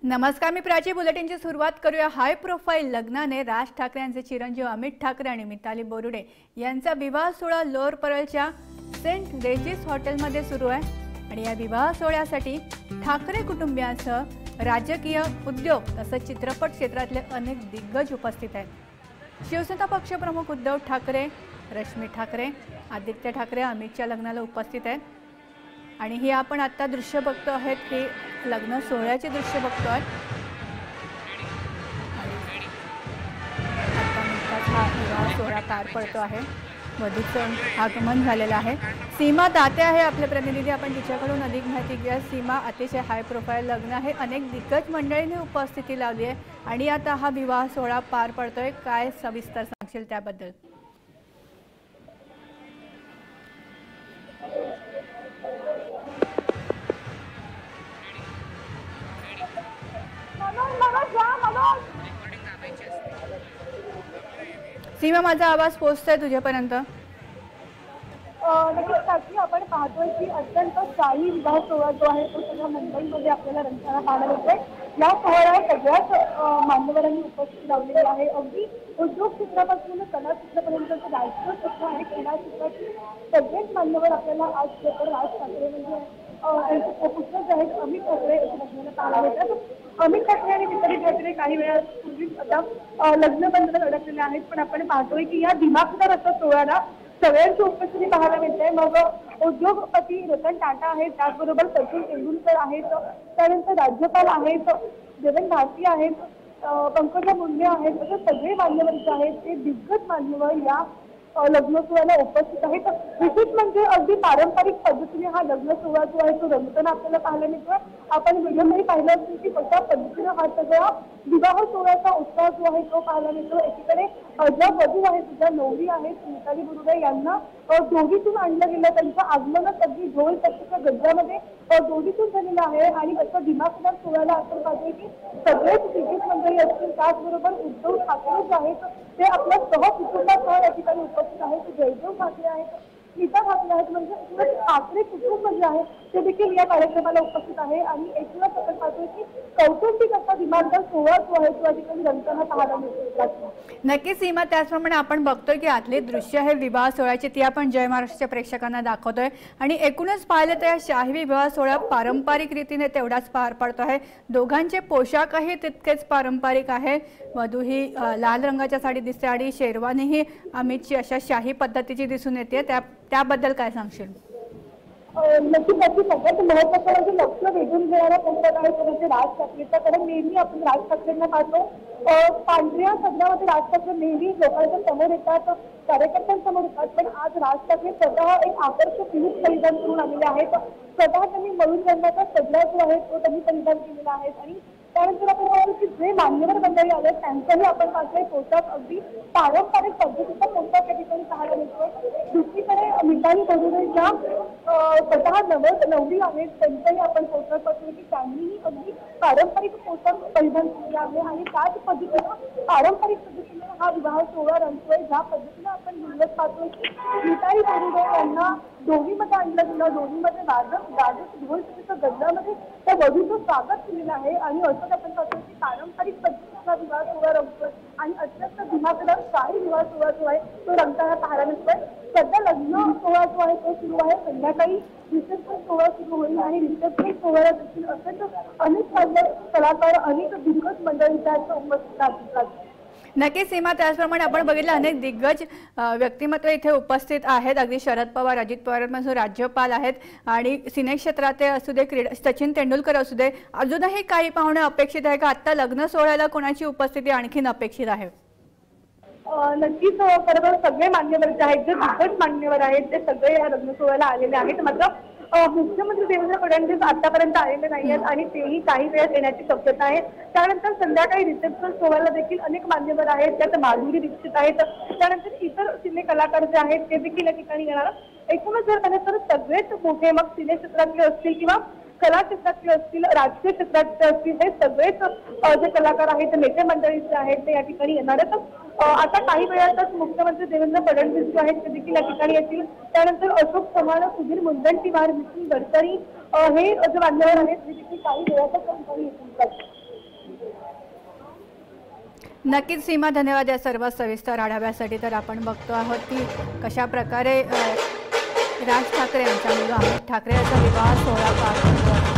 नमस्कार, मी प्राची. बुलेटिनची सुरुवात करूया. हाय प्रोफाईल लग्नाने राज ठाकरे यांचे चिरंजीव अमित ठाकरे आणि मिताली बोरुडे यांचा विवाह सोहळा लोअर परळच्या सेंट रेजिस हॉटेलमध्ये सुरू आहे आणि या विवाह सोहळ्यासाठी ठाकरे कुटुंबियांसह राजकीय, उद्योग तसंच चित्रपट क्षेत्रातले अनेक दिग्गज उपस्थित आहेत. शिवसेना पक्षप्रमुख उद्धव ठाकरे, रश्मी ठाकरे, आदित्य ठाकरे अमितच्या लग्नाला उपस्थित आहेत आणि ही आपण आता दृश्य बघतो आहेत हे लग्न सोहळ्याचे दृश्य बघतोय. आता नुकताच हा विवाह सोहळा पार पडतो आहे. वधूचं आगमन झालेलं आहे. सीमा दाते आहे आपले प्रतिनिधी, आपण तिच्याकडून अधिक माहिती घेऊया. सीमा, अतिशय हाय प्रोफाईल लग्न आहे, अनेक दिग्गज मंडळींनी उपस्थिती लावली आहे आणि आता हा विवाह सोहळा पार पडतोय. काय सविस्तर सांगशील त्याबद्दल? सीमा, माझा आवाज पोहोचतोय तुझ्यापर्यंत? नक्कीच साक्षी, आपण पाहतोय की अत्यंत शाही विवाह सोहळा जो आहे तो सगळ्या मुंबईमध्ये आपल्याला रंगताना पाहायला मिळतोय. या सोहळ्यात सगळ्याच मान्यवरांनी उपस्थिती लावलेली आहे. अगदी उद्योग क्षेत्रापासून कला क्षेत्रापर्यंत राजकीय क्षेत्र आणि क्रीडा क्षेत्रातील सगळेच मान्यवर आपल्याला आज राज ठाकरे म्हणजे पुत्र जे आहेत अमित ठाकरे लग्नाला पाहायला मिळतात. अमित ठाकरे आणि मिताली ठाकरे काही वेळापूर्वीच आता लग्न बंधनात अडकलेले आहेत, पण आपण पाहतोय की या दिमाखदार असा सोहळ्याला सगळ्यांची उपस्थिती पाहायला मिळते. मग उद्योगपती रतन टाटा आहेत, त्याचबरोबर सचिन तेंडुलकर आहेत, त्यानंतर राज्यपाल आहेत, जगन भारती आहेत, पंकजा मुंडे आहेत, असे सगळे मान्यवर जे आहेत ते दिग्गज मान्यवर या लग्न सोहळ्याला उपस्थित आहेत. विशेष म्हणजे अगदी पारंपरिक पद्धतीने हा लग्न सोहळा जो आहे तो रंगताना आपल्याला पाहायला मिळतो. आपण व्हिडिओमध्ये पाहिलं असेल की कशा पद्धतीने हा सगळा विवाह सोहळ्याचा उत्साह जो आहे तो पाहायला मिळतो. एकीकडे ज्या वधू आहेत, ज्या नवरी आहेत मिताली बोरुडे यांना दोरीतून आणलं गेलं. त्यांचं आगमनच अगदी ढोल ताशाच्या गजरामध्ये दोरीतून झालेलं आहे आणि असं दिमाखदार सोहळ्याला आपण पाहतोय की सगळेच दिग्गज मंडळी असतील, त्याचबरोबर उद्धव ठाकरे जे आहेत ते आपल्या सहकुटुंबासह या ठिकाणी उपस्थित आहेत. जयदेव ठाकरे आहेत, स्मिता ठाकरे आहेत, म्हणजे ठाकरे कुटुंब जे आहे ते देखील या कार्यक्रमाला उपस्थित आहे आणि एकूणच आपण पाहतोय की कौटुंबिक असा दिमाखदार सोहळा जो आहे तो या ठिकाणी रंगताना पाहायला मिळतो. नक्कीच सीमा, त्याचप्रमाणे आपण बघतोय की आतले दृश्य हे विवाह सोहळ्याचे ती आपण जय महाराष्ट्राच्या प्रेक्षकांना दाखवतोय आणि एकूणच पाहिलं तर या शाही विवाह सोहळा पारंपरिक रीतीने तेवढाच पार पडतो आहे. दोघांचे पोशाखही तितकेच पारंपरिक आहे. वधू ही लाल रंगाच्या साडी दिसते आणि शेरवानीही अमितची अशा शाही पद्धतीची दिसून येते. त्याबद्दल काय सांगशील? नक्कीच सगळ्यात महत्वाचं म्हणजे लक्ष वेधून घेणारा पोशाख आहे तो म्हणजे राज ठाकरेचा. कारण नेहमी आपण राज ठाकरेंना पाहतो पांढऱ्या सदनामध्ये राज ठाकरे नेहमी लोकांच्या समोर येतात, कार्यकर्त्यांसमोर येतात, पण आज राज ठाकरे स्वतः एक आकर्षक लूक परिधान करून आलेले आहेत. स्वतः त्यांनी मरून रंगाचा सदरा जो आहे तो त्यांनी परिधान केलेला आहे आणि त्यानंतर आपण पाहतो की जे मान्यवर मंडळी आले त्यांचाही आपण पाहतोय पोशाख अगदी पारंपरिक पद्धतीचा पोशाख या ठिकाणी पाहायला मिळतो. दुसरीकडे मिताली बोरुडे ज्या स्वतः नवरी आहेत त्यांचाही आपण पोशाख पाहतोय की त्यांनीही अगदी पारंपरिक पोशाख परिधान केले आहे आणि त्याच पद्धतीनं पारंपरिक पद्धतीने हा विवाह सोहळा रंगतोय. ज्या पद्धतीनं आपण दिवस पाहतोय की मिताली बोरुडे यांना दोरीमध्ये आणलं गेलं, दोरीमध्ये गाजत ढोल गजरामध्ये त्या वधूचं स्वागत केलेलं आहे आणि असं आपण पाहतोय की पारंपरिक पद्धतीचा विवाह सोहळा रंगतोय आणि अत्यंत दिमाखदार शाही विवाह सोहळा जो आहे तो रंगताना पाहायला मिळतोय. सध्या लग्न सोहळा जो आहे तो सुरू आहे, संध्याकाळी रिसेप्शन सोहळा सुरू होईल आणि रिसेप्शन सोहळ्यात देखील असेच अनेक कलाकार, अनेक दिग्गज मंडळी त्यात उपस्थित असतात. नक्कीच सीमा, त्याचप्रमाणे आपण बघितलं अनेक दिग्गज व्यक्तिमत्व इथे उपस्थित आहेत. अगदी शरद पवार, अजित पवार, राज्यपाल आहेत आणि सिने क्षेत्रात असू दे, क्रीडा सचिन तेंडुलकर असू दे, अजूनही काही पाहुणे अपेक्षित आहे का? आता लग्न सोहळ्याला कोणाची उपस्थिती आणखीन अपेक्षित आहे? नक्कीच बरोबर, सगळे मान्यवर जे आहेत, जे दिग्गज मान्यवर आहेत ते सगळे या लग्न सोहळ्याला आलेले आहेत. मात्र मुख्यमंत्री देवेंद्र फडणवीस आतापर्यंत आलेले नाही आहेत आणि तेही काही वेळात येण्याची शक्यता आहे. त्यानंतर संध्याकाळी रिसेप्शन सोहळ्याला देखील अनेक मान्यवर आहेत, त्यात माधुरी दीक्षित आहेत, त्यानंतर इतर सिने कलाकार जे आहेत ते देखील या ठिकाणी येणार. एकूणच जर पाहिलं तर सगळेच मोठे, मग सिने क्षेत्रातले असतील किंवा कला क्षेत्रातले असतील, राजकीय क्षेत्रातले असतील, हे सगळेच जे कलाकार आहेत, नेते मंडळी जे आहेत ते या ठिकाणी येणार आहेत. आता काही वेळातच मुख्यमंत्री देवेंद्र फडणवीस जे आहेत ते देखील या ठिकाणी येतील. त्यानंतर अशोक चव्हाण, सुधीर मुनगंटीवार, नितीन गडकरी हे जे मान्यवर आहेत ते देखील काही वेळातच या ठिकाणी येतील. नक्कीच सीमा, धन्यवाद या सर्व सविस्तर आढाव्यासाठी. तर आपण बघतो आहोत की कशा प्रकारे राज ठाकरे यांचा मुलगा अमित ठाकरे याचा विवाह सोहळा पार पडतो आहे.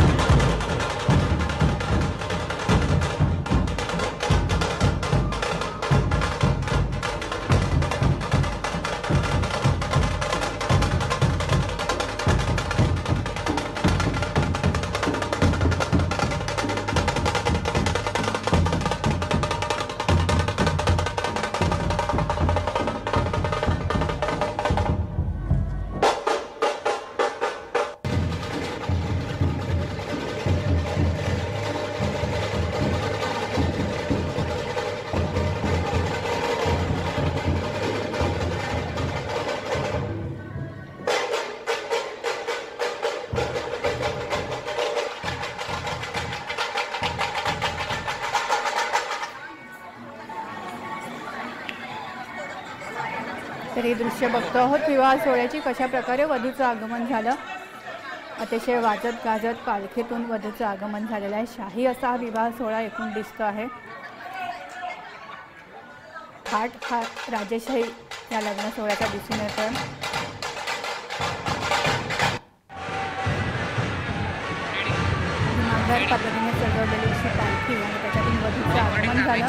तर हे दृश्य बघतो आहोत विवाह सोहळ्याची, कशा प्रकारे वधूचं आगमन झालं. अतिशय वाजत गाजत पालखीतून वधूचं आगमन झालेलं आहे. शाही असा हा विवाह सोहळा एकूण दिसतो आहे. थाट हा राजेशाही या लग्न सोहळ्याचा दिसून येतोय. नामदार पद्धतीने सजवलेली अशी पालखी आणि त्याच्यातून वधूचं आगमन झालं.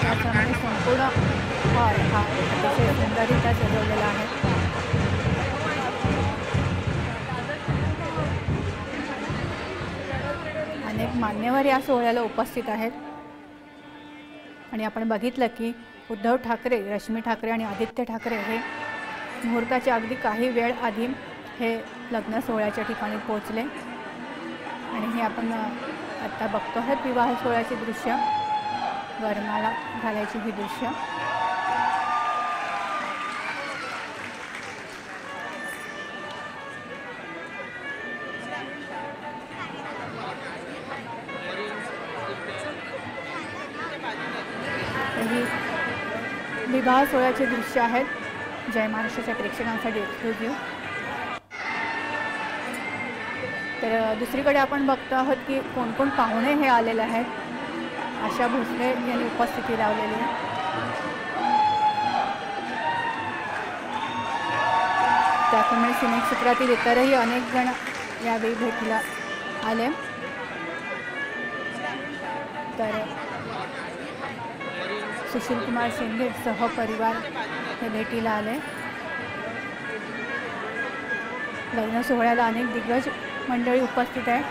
त्याप्रमाणे संपूर्ण हॉल हा अतिशय सुंदररित्या सजवलेला आहे. अनेक मान्यवर या सोहळ्याला उपस्थित आहेत आणि आपण बघितलं की उद्धव ठाकरे, रश्मी ठाकरे आणि आदित्य ठाकरे हे मुहूर्ताच्या अगदी काही वेळ आधी हे लग्न सोहळ्याच्या ठिकाणी पोहोचले आणि हे आपण आता बघतो आहोत विवाह सोहळ्याचे दृश्य. वरमाला घालायची ही दृश्य. ही विवाह सोहळ्याचे दृश्य आहेत जय महाराष्ट्राच्या प्रेक्षकांसाठी एक्सक्लुझिव्ह. तर दुसरीकडे आपण बघतो आहोत की कोण कोण पाहुणे हे आलेले आहेत. आशा भोसले यांनी उपस्थिती लावलेली आहे. त्याप्रमाणे सिने क्षेत्रातील इतरही अनेक जण यावेळी भेटीला आले. तर सुशील कुमार शिंदे सहपरिवार हे भेटीला आले. लग्न सोहळ्याला अनेक दिग्गज मंडळी उपस्थित आहे.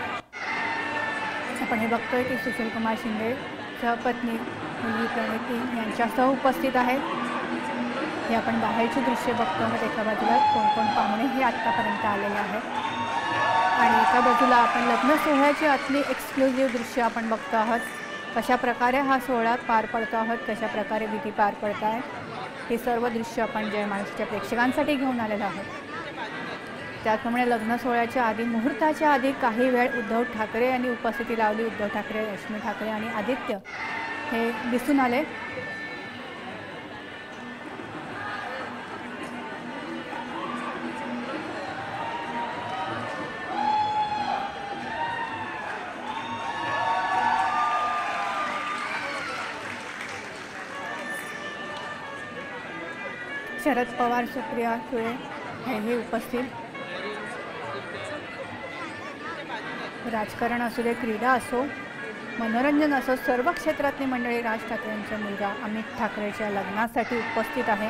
आपण हे बघतोय की सुशील कुमार शिंदे सहपत्नी मुलगी प्रणिती यांच्यासह उपस्थित आहेत. हे आपण बाहेरची दृश्य बघतो आहोत. एका बाजूला कोण कोण पाहुणे हे आत्तापर्यंत आलेले आहेत आणि एका बाजूला आपण लग्न सोहळ्याची आतली एक्सक्लुझिव्ह दृश्य आपण बघतो आहोत. कशा प्रकारे हा सोहळा पार पडतो आहोत, कशा प्रकारे विधी पार पडत आहेत, हे सर्व दृश्य आपण जय महाराष्ट्राच्या प्रेक्षकांसाठी घेऊन आलेलो आहोत. त्याचप्रमाणे लग्न सोहळ्याच्या आधी, मुहूर्ताच्या आधी काही वेळ उद्धव ठाकरे यांनी उपस्थिती लावली. उद्धव ठाकरे, रश्मी ठाकरे आणि आदित्य हे दिसून आले. शरद पवार, सुप्रिया सुळे हेही उपस्थित. राजकारण असू दे, क्रीडा असो, मनोरंजन असो, सर्व क्षेत्रातली मंडळी राज ठाकरे यांचा मुलगा अमित ठाकरेच्या लग्नासाठी उपस्थित आहे.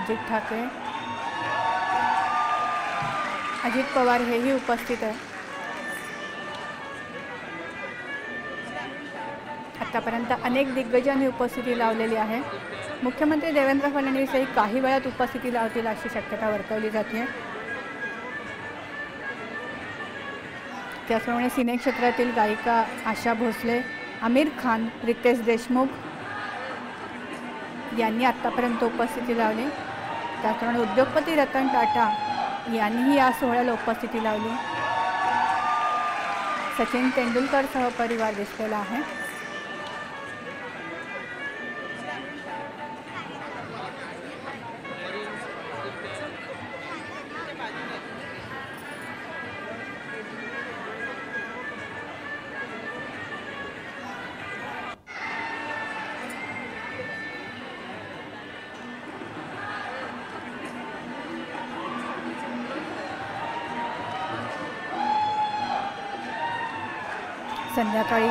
अजित ठाकरे, अजित पवार हेही उपस्थित आहे. आतापर्यंत अनेक दिग्गजांनी उपस्थिती लावलेली आहे. मुख्यमंत्री देवेंद्र फडणवीसही काही वेळात उपस्थिती लावतील अशी शक्यता वर्तवली जाते. त्याचप्रमाणे सिने क्षेत्रातील गायिका आशा भोसले, आमिर खान, रितेश देशमुख यांनी आत्तापर्यंत उपस्थिती लावली. त्याचप्रमाणे उद्योगपती रतन टाटा यांनीही या सोहळ्याला उपस्थिती लावली. सचिन तेंडुलकर सहपरिवार दिसलेला आहे. संध्याकाळी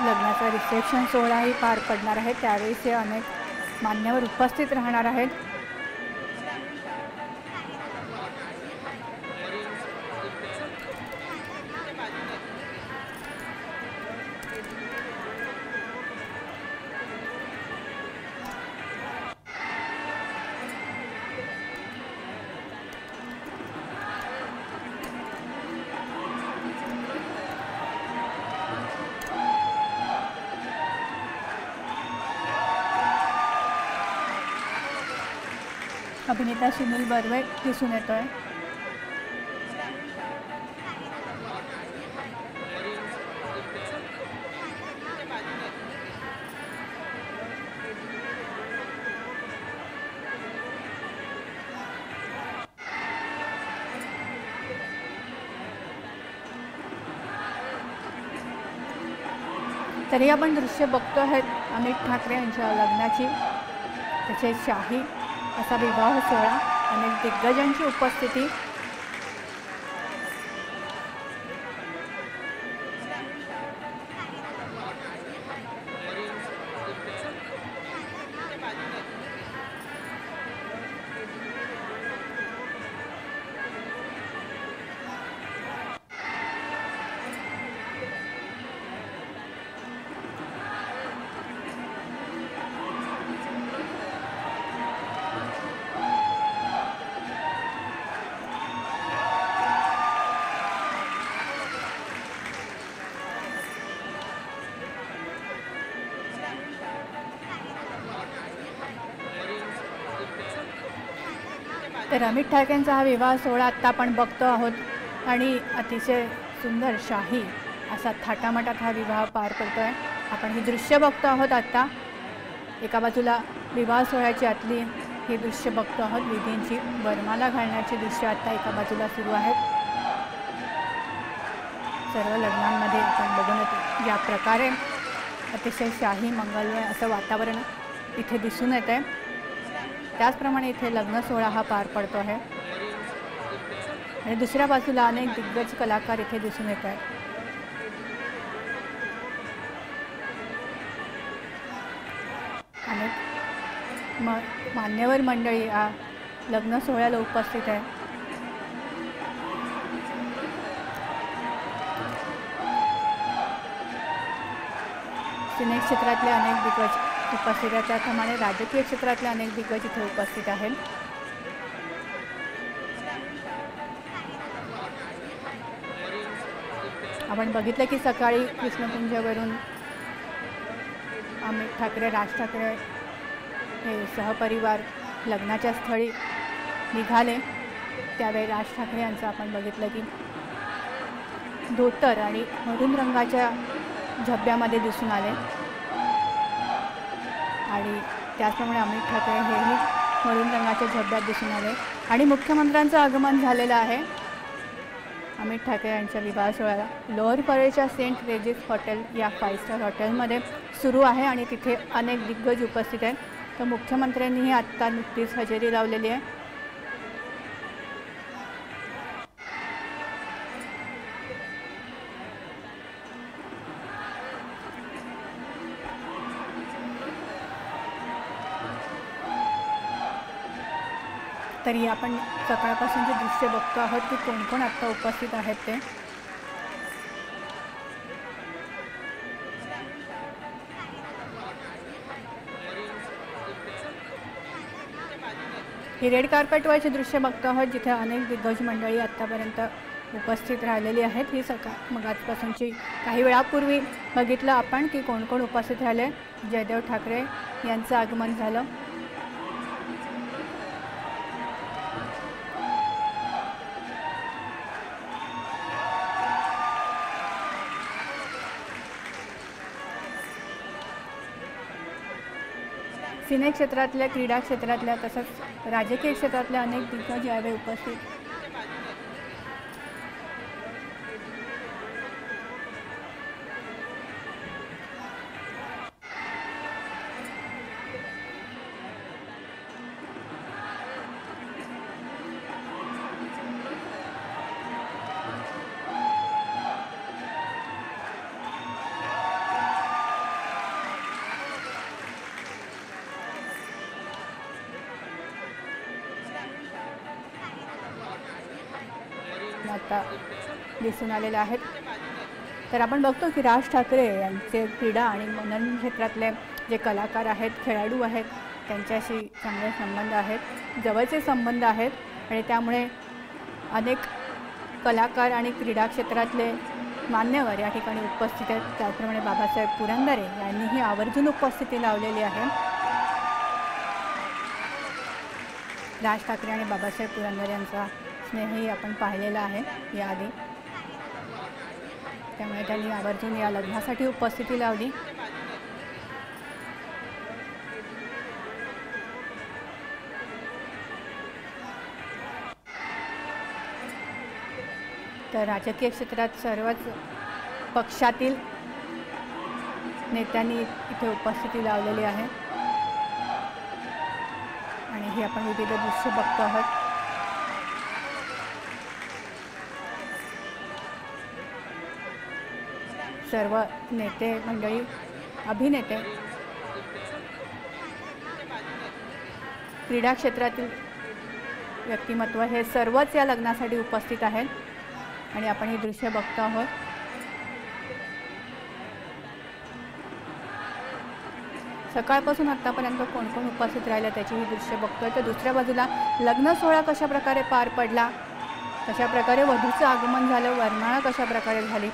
लग्नाचा रिसेप्शन सोहळाही पार पडणार आहे, त्यावेळी अनेक मान्यवर उपस्थित राहणार आहेत. अभिनेता सुनील बर्वे दिसून येतोय. तरी आपण दृश्य बघतो आहेत अमित ठाकरे यांच्या लग्नाची. त्याचे शाही असा विवाह सोहळा, अनेक दिग्गजांची उपस्थिती. तर अमित ठाकरेंचा हा विवाह सोहळा आत्ता आपण बघतो आहोत आणि अतिशय सुंदर शाही असा थाटामाटात हा विवाह पार पडतो आहे. आपण ही दृश्य बघतो आहोत आत्ता. एका बाजूला विवाह सोहळ्याची आतली हे दृश्य बघतो आहोत. विधींची वरमाला घालण्याचे दृश्य आत्ता एका बाजूला सुरू आहेत. सर्व लग्नांमध्ये आपण बघून या प्रकारे अतिशय शाही मंगलमय असं वातावरण इथे दिसून येत आहे. त्याचप्रमाणे इथे लग्न सोहळा हा पार पडतो आहे आणि दुसऱ्या बाजूला अनेक दिग्गज कलाकार इथे दिसून येत आहेत. अनेक मान्यवर मंडळी या लग्न सोहळ्याला उपस्थित आहे. सिने क्षेत्रातले अनेक दिग्गज उपस्थित आहेत, त्याप्रमाणे राजकीय क्षेत्रातले अनेक दिग्गज इथे उपस्थित आहेत. आपण बघितलं की सकाळी कृष्णकुंजवरून अमित ठाकरे, राज ठाकरे हे सहपरिवार लग्नाच्या स्थळी निघाले. त्यावेळी राज ठाकरे यांचं आपण बघितलं की धोतर आणि मरून रंगाच्या झब्ब्यामध्ये दिसून आले आणि त्याचप्रमाणे अमित ठाकरे हेही मरून रंगाच्या झब्ब्यात दिसून आले आणि मुख्यमंत्र्यांचं आगमन झालेलं आहे. अमित ठाकरे यांच्या विवाह सोहळ्याला लोअर परेलच्या सेंट रेजिस हॉटेल या 5 स्टार हॉटेलमध्ये सुरू आहे आणि तिथे अनेक दिग्गज उपस्थित आहेत. तर मुख्यमंत्र्यांनीही आत्ता नुकतीच हजेरी लावलेली आहे. तरी आपण सकाळपासूनचे दृश्य बघतो आहोत की कोण कोण आत्ता उपस्थित आहेत ते. ही रेड कार्पेटवरचे दृश्य बघतो आहोत जिथे अनेक दिग्गज मंडळी आत्तापर्यंत उपस्थित राहिलेली आहेत. ही मग आजपासूनची काही वेळापूर्वी बघितलं आपण की कोण कोण उपस्थित राहिले. जयदेव ठाकरे यांचं आगमन झालं. सिने क्षेत्रातल्या, क्रीडा क्षेत्रातल्या तसंच राजकीय क्षेत्रातल्या अनेक दिग्गज यावेळी उपस्थित. आता दिसून आलेल्या आहेत. तर आपण बघतो की राज ठाकरे यांचे क्रीडा आणि मनोरंजन क्षेत्रातले जे कलाकार आहेत, खेळाडू आहेत, त्यांच्याशी चांगले संबंध आहेत, जवळचे संबंध आहेत आणि त्यामुळे अनेक कलाकार आणि क्रीडा क्षेत्रातले मान्यवर या ठिकाणी उपस्थित आहेत. त्याचप्रमाणे बाबासाहेब पुरंदरे यांनीही आवर्जून उपस्थिती लावलेली आहे. राज ठाकरे आणि बाबासाहेब पुरंदरे यांचा स्नेहही आपण पाहिलेला आहे याआधी. त्यामुळे त्यांनी आवर्जून या लग्नासाठी उपस्थिती लावली. तर राजकीय क्षेत्रात सर्वच पक्षातील नेत्यांनी इथे उपस्थिती लावलेली आहे आणि हे आपण विविध दृश्य बघतो आहोत. सर्व नेते मंडळी, अभिनेते, क्रीडा क्षेत्रातील व्यक्तिमत्व हे सर्वच या लग्नासाठी उपस्थित आहेत आणि आपण हे दृश्य बघतो आहोत. सकाळपासून आतापर्यंत कोण कोण उपस्थित राहिलं त्याची ही दृश्य बघतोय. तर दुसऱ्या बाजूला लग्न सोहळा कशा प्रकारे पार पडला, कशा प्रकारे वधूचं आगमन झालं, वर्णाळा कशा प्रकारे झाली,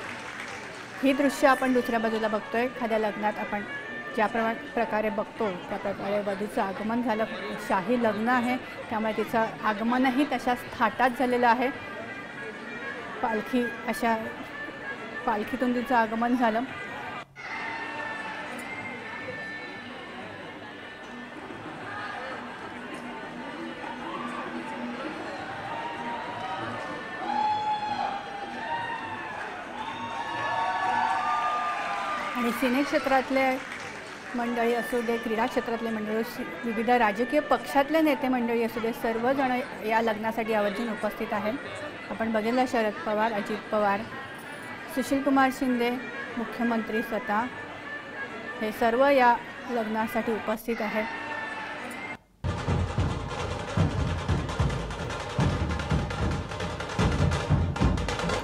ही दृश्य आपण दुसऱ्या बाजूला बघतोय. एखाद्या लग्नात आपण ज्या प्रकारे बघतो त्या प्रकारे वधूचं आगमन झालं. शाही लग्न आहे त्यामुळे तिचं आगमनही तशाच थाटात झालेलं आहे. पालखीतून तिचं आगमन झालं. आणि सिने क्षेत्रातले मंडळी असू दे, क्रीडा क्षेत्रातले मंडळी, विविध राजकीय पक्षातले नेते मंडळी असू दे, सर्वजण या लग्नासाठी आवर्जून उपस्थित आहेत. आपण बघितलं शरद पवार, अजित पवार, सुशीलकुमार शिंदे, मुख्यमंत्री स्वतः हे सर्व या लग्नासाठी उपस्थित आहेत.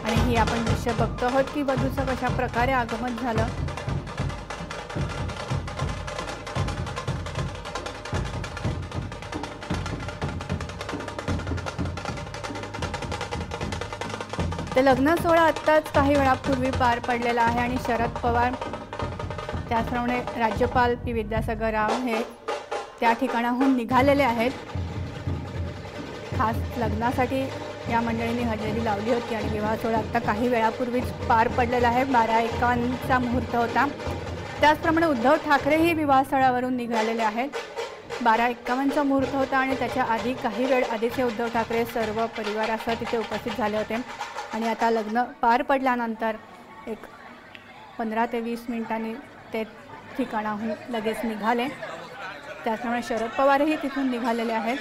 आणि ही आपण दृश्य बघतो आहोत की वधूचं कशा प्रकारे आगमन झालं. तर लग्न सोहळा आत्ताच काही वेळापूर्वी पार पडलेला आहे आणि शरद पवार, त्याचप्रमाणे राज्यपाल पी विद्यासागर राव हे त्या ठिकाणाहून निघालेले आहेत. खास लग्नासाठी या मंडळींनी हजेरी लावली होती आणि विवाह सोहळा आत्ता काही वेळापूर्वीच पार पडलेला आहे. 12:51चा मुहूर्त होता. त्याचप्रमाणे उद्धव ठाकरेही विवाहस्थळावरून निघालेले आहेत. 12:51चा मुहूर्त होता आणि त्याच्या आधी काही वेळ आधीच उद्धव ठाकरे सर्व परिवारासह तिथे उपस्थित झाले होते आणि आता लग्न पार पडल्यानंतर एक 15 ते 20 मिनिटांनी ते ठिकाणाहून लगेच निघाले. त्याचप्रमाणे शरद पवारही तिथून निघालेले आहेत.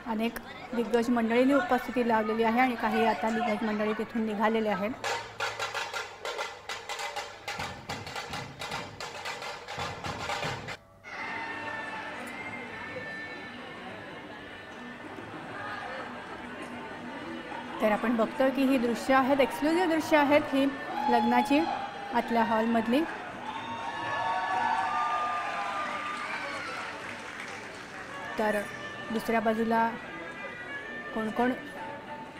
अनेक दिग्गज मंडळींनी उपस्थिती लावलेली आहे आणि काही आता दिग्गज मंडळी तिथून निघालेले आहेत. तर आपण बघतोय की ही दृश्य आहेत, एक्सक्लुझिव्ह दृश्य आहेत ही लग्नाची आतल्या हॉलमधली. तर दुसऱ्या बाजूला कोण कोण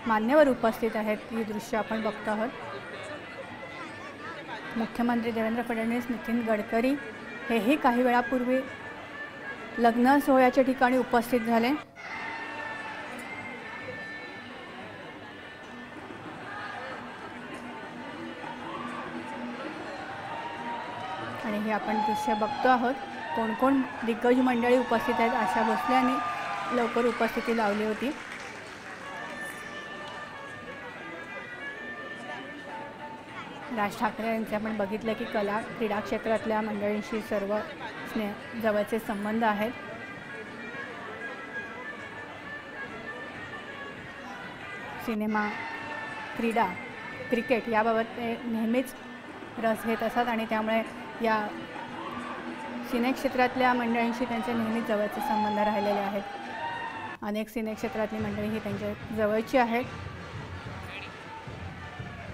मान्यवर उपस्थित आहेत ही दृश्य आपण बघतो आहोत. मुख्यमंत्री देवेंद्र फडणवीस, नितीन गडकरी हेही काही वेळापूर्वी लग्न सोहळ्याच्या ठिकाणी उपस्थित झाले. आणि हे आपण दृश्य बघतो आहोत. कोण कोण दिग्गज मंडळी उपस्थित आहेत. आशा भोसले यांनी लवकर उपस्थिती लावली होती. राज ठाकरे यांचे आपण बघितलं की कला क्रीडा क्षेत्रातल्या मंडळींशी सर्व जवळचे संबंध आहेत. सिनेमा, क्रीडा, क्रिकेट याबाबत ते नेहमीच रस घेत असतात आणि त्यामुळे या सिने क्षेत्रातल्या मंडळींशी त्यांचे नेहमीच जवळचे संबंध राहिलेले आहेत. अनेक सिने क्षेत्रातली मंडळी ही त्यांच्या जवळची आहेत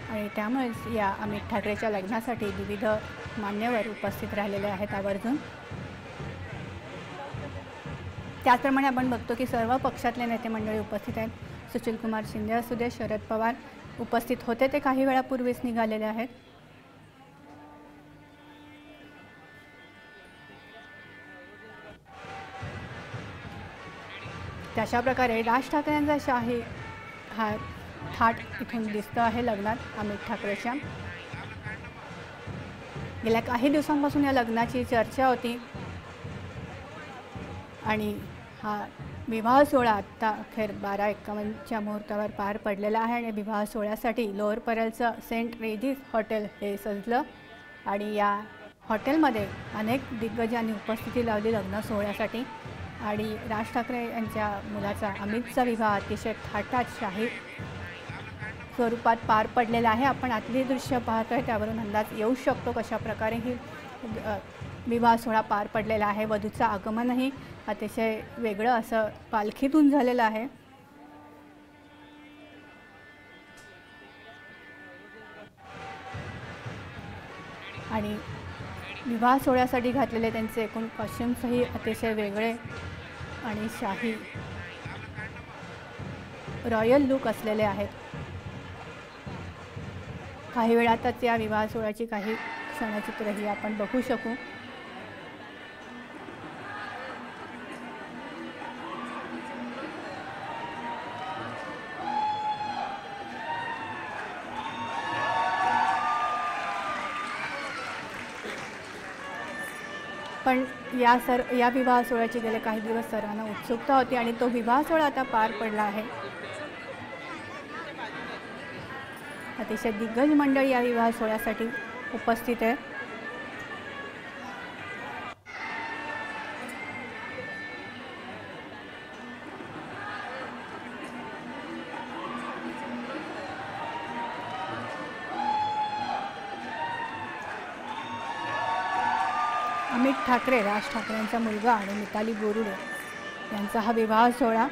आणि त्यामुळेच या अमित ठाकरेच्या लग्नासाठी विविध मान्यवर उपस्थित राहिलेले आहेत आवर्जून। त्याचप्रमाणे आपण बघतो की सर्व पक्षातले नेते मंडळी उपस्थित आहेत। सुशीलकुमार शिंदे असू दे, शरद पवार उपस्थित होते, ते काही वेळापूर्वीच निघालेले आहेत। तशा प्रकारे राज ठाकरेंचा शाही हा थाट इथून दिसतो आहे लग्नात अमित ठाकरेच्या। गेल्या काही दिवसांपासून या लग्नाची चर्चा होती आणि हा विवाह सोहळा आत्ता अखेर 12:51च्या मुहूर्तावर पार पडलेला आहे आणि विवाह सोहळ्यासाठी लोअर परलचं सेंट रेजिस हॉटेल हे सजलं आणि या हॉटेलमध्ये अनेक दिग्गजांनी उपस्थिती लावली लग्न सोहळ्यासाठी आणि राज ठाकरे यांच्या मुलाचा अमितचा विवाह अतिशय थाटात शाही स्वरूपात पार पडलेला आहे। आपण आतली दृश्य पाहतोय त्यावरून अंदाज येऊ शकतो कशा प्रकारे ही विवाह सोहळा पार पडलेला आहे। वधूचं आगमनही अतिशय वेगळं असं पालखीतून झालेलं आहे आणि विवाह सोहळ्यासाठी घातलेले त्यांचे एकूण कॉस्ट्युम्सही अतिशय वेगळे आणि शाही रॉयल लुक असलेले आहेत। काही वेळातच या विवाह सोहळ्याची काही क्षणचित्रही आपण बघू शकू। पण या विवाह सोहळ्याची गेले काही दिवस सर्वांना उत्सुकता होती आणि तो विवाह सोहळा आता पार पडला आहे। अतिशय दिग्गज मंडळी या विवाह सोहळ्यासाठी उपस्थित आहे। अमित ठाकरे, राज ठाकरेंचा मुलगा आणि मिताली बोरुडे यांचा हा विवाह सोहळा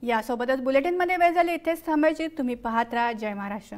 यासोबतच बुलेटिनमध्ये वेळ झाली इथेच थांबायची। तुम्ही पाहत राहा जय महाराष्ट्र।